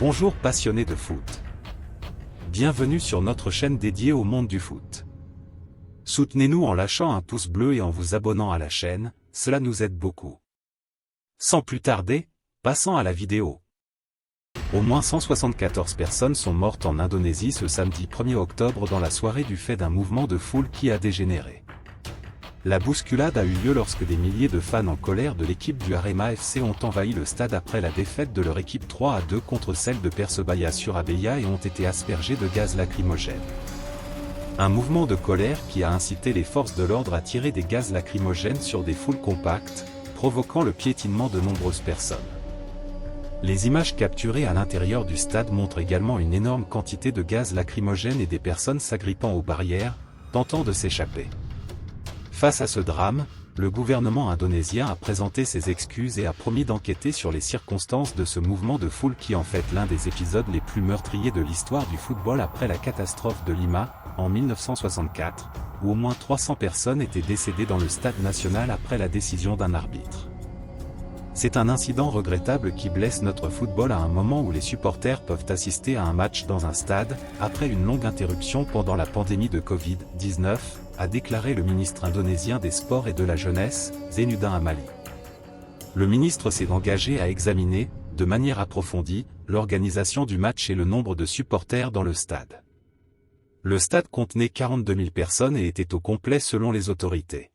Bonjour passionnés de foot. Bienvenue sur notre chaîne dédiée au monde du foot. Soutenez-nous en lâchant un pouce bleu et en vous abonnant à la chaîne, cela nous aide beaucoup. Sans plus tarder, passons à la vidéo. Au moins 174 personnes sont mortes en Indonésie ce samedi 1er octobre dans la soirée du fait d'un mouvement de foule qui a dégénéré. La bousculade a eu lieu lorsque des milliers de fans en colère de l'équipe du Arema FC ont envahi le stade après la défaite de leur équipe 3-2 contre celle de Persebaya Surabaya et ont été aspergés de gaz lacrymogène. Un mouvement de colère qui a incité les forces de l'ordre à tirer des gaz lacrymogènes sur des foules compactes, provoquant le piétinement de nombreuses personnes. Les images capturées à l'intérieur du stade montrent également une énorme quantité de gaz lacrymogène et des personnes s'agrippant aux barrières, tentant de s'échapper. Face à ce drame, le gouvernement indonésien a présenté ses excuses et a promis d'enquêter sur les circonstances de ce mouvement de foule qui en fait l'un des épisodes les plus meurtriers de l'histoire du football après la catastrophe de Lima, en 1964, où au moins 300 personnes étaient décédées dans le stade national après la décision d'un arbitre. C'est un incident regrettable qui blesse notre football à un moment où les supporters peuvent assister à un match dans un stade, après une longue interruption pendant la pandémie de Covid-19, a déclaré le ministre indonésien des Sports et de la Jeunesse, Zainuddin Amali. Le ministre s'est engagé à examiner, de manière approfondie, l'organisation du match et le nombre de supporters dans le stade. Le stade contenait 42 000 personnes et était au complet selon les autorités.